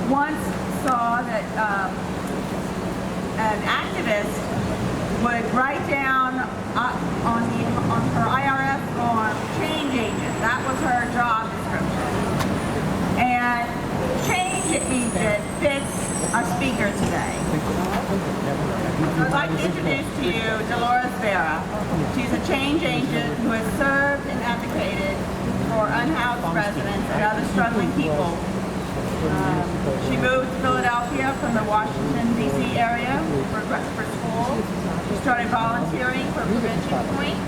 once saw that an activist would write down on her IRS form, change agent. That was her job description. And change agent fits our speaker today. So I'd like to introduce to you Delores Vera. She's a change agent who has served and advocated for unhoused residents and other struggling people. She moved to Philadelphia from the Washington, D.C. area for school. She started volunteering for Prevention Point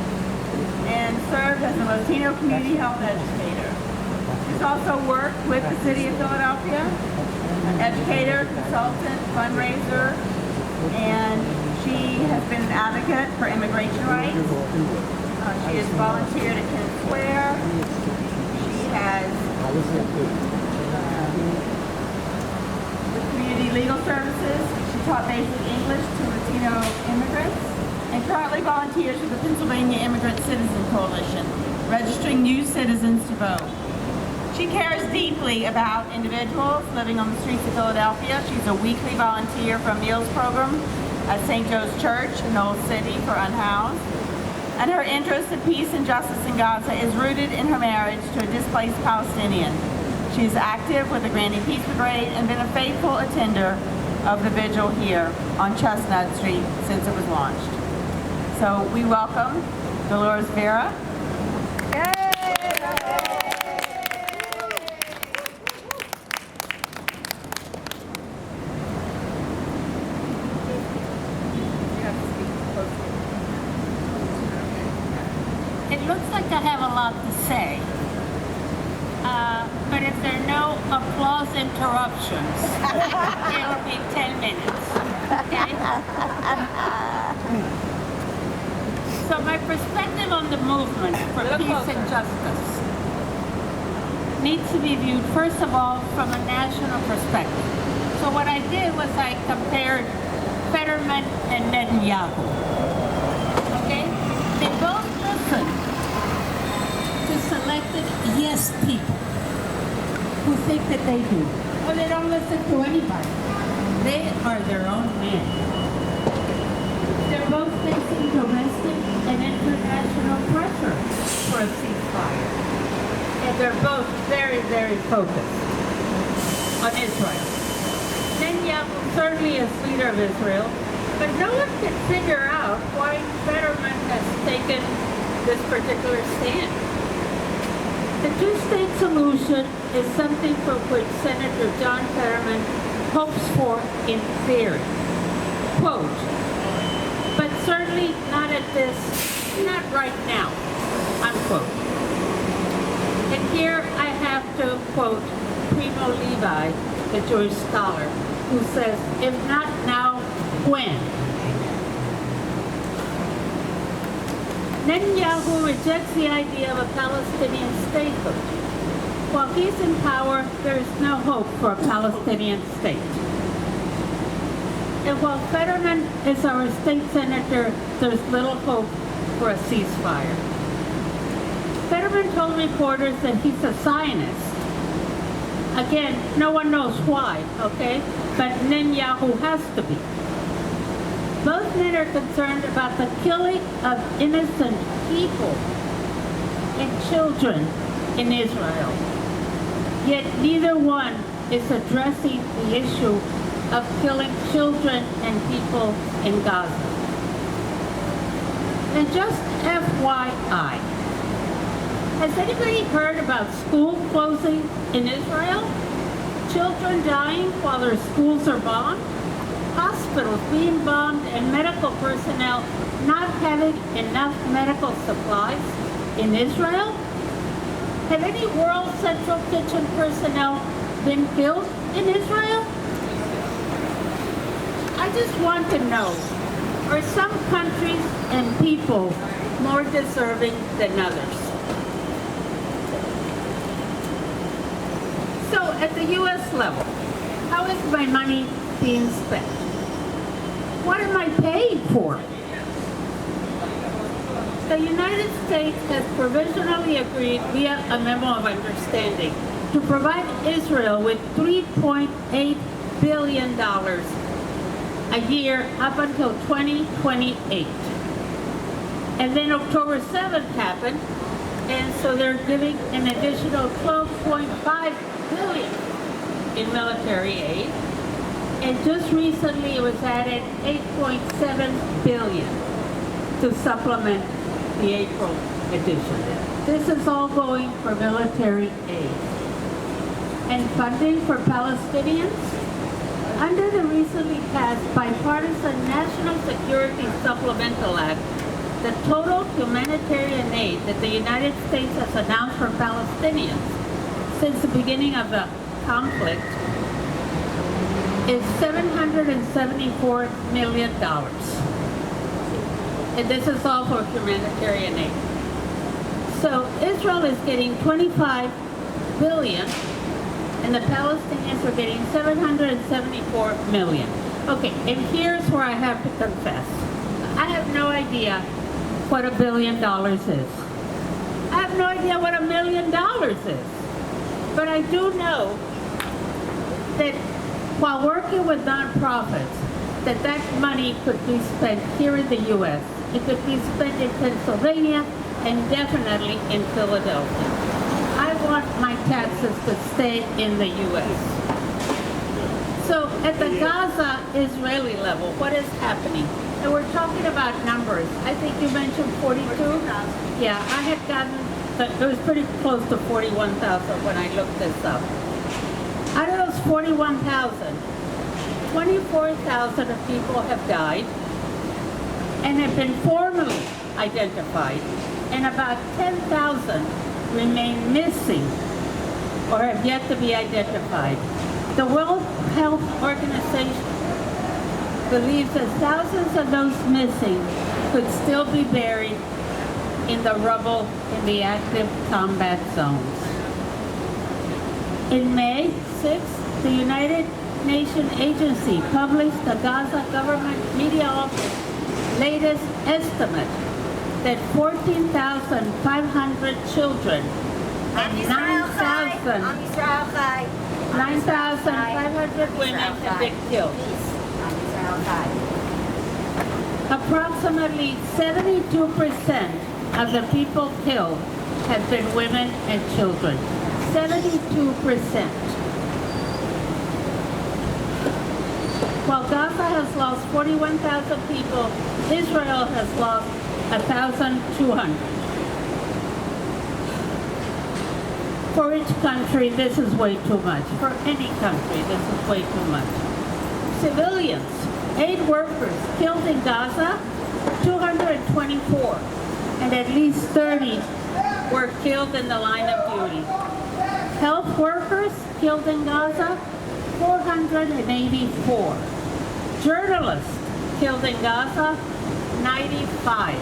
and served as a Latino community health educator. She's also worked with the city of Philadelphia, an educator, consultant, fundraiser, and she has been an advocate for immigration rights. She has volunteered at Kennett Square. She has with community legal services. She taught basic English to Latino immigrants and currently volunteers with the Pennsylvania Immigrant Citizen Coalition, registering new citizens to vote. She cares deeply about individuals living on the streets of Philadelphia. She's a weekly volunteer for a meals program at St. Joe's Church in Old City for unhoused. And her interest in peace and justice in Gaza is rooted in her marriage to a displaced Palestinian. She is active with the Grandy Peace Brigade and been a faithful attender of the vigil here on Chestnut Street since it was launched. So we welcome Delores Vera. Yay! It looks like I have a lot to say, but if there are no applause interruptions, it'll be 10 minutes, okay? So my perspective on the movement for peace and justice needs to be viewed, first of all, from a national perspective. So what I did was I compared Fetterman and Netanyahu, okay? They both listen to selected yes people who think that they do. Well, they don't listen to anybody. They are their own men. They're both facing domestic and international pressure for a ceasefire. And they're both very, very focused on Israel. Netanyahu certainly is leader of Israel, but no one can figure out why Fetterman has taken this particular stand. The two-state solution is something for which Senator John Fetterman hopes for in theory. Quote, but certainly not not right now, unquote. And here I have to quote Primo Levi, the Jewish scholar, who says, if not now, when? Netanyahu rejects the idea of a Palestinian statehood. While he's in power, there is no hope for a Palestinian state. And while Fetterman is our state senator, there's little hope for a ceasefire. Fetterman told reporters that he's a Zionist. Again, no one knows why, okay? But Netanyahu has to be. Both men are concerned about the killing of innocent people and children in Israel. Yet neither one is addressing the issue of killing children and people in Gaza. And just FYI, has anybody heard about school closing in Israel? Children dying while their schools are bombed? Hospitals being bombed and medical personnel not having enough medical supplies in Israel? Have any World Central Kitchen personnel been killed in Israel? I just want to know, are some countries and people more deserving than others? So at the U.S. level, how is my money being spent? What am I paying for? The United States has provisionally agreed via a memo of understanding to provide Israel with $3.8 billion a year up until 2028. And then October 7th happened, and so they're giving an additional $12.5 billion in military aid. And just recently it was added $8.7 billion to supplement the April edition. This is all going for military aid. And funding for Palestinians? Under the recently passed bipartisan National Security Supplemental Act, the total humanitarian aid that the United States has announced for Palestinians since the beginning of the conflict is $774 million. And this is all for humanitarian aid. So Israel is getting $25 billion, and the Palestinians are getting $774 million. Okay, and here's where I have to confess. I have no idea what $1 billion is. I have no idea what $1 million is. But I do know that while working with nonprofits, that money could be spent here in the U.S. It could be spent in Pennsylvania and definitely in Philadelphia. I want my taxes to stay in the U.S. So at the Gaza-Israeli level, what is happening? And we're talking about numbers. I think you mentioned 42? Yeah, I had gotten, it was pretty close to 41,000 when I looked this up. Out of those 41,000, 24,000 of people have died and have been formally identified, and about 10,000 remain missing or have yet to be identified. The World Health Organization believes that thousands of those missing could still be buried in the rubble in the active combat zones. In May 6th, the United Nations Agency published the Gaza Government Media Office latest estimate that 14,500 children and 9,500 women have been killed. Approximately 72% of the people killed have been women and children. 72%. While Gaza has lost 41,000 people, Israel has lost 1,200. For each country, this is way too much. For any country, this is way too much. Civilians, aid workers killed in Gaza, 224, and at least 30 were killed in the line of duty. Health workers killed in Gaza, 484. Journalists killed in Gaza, 95.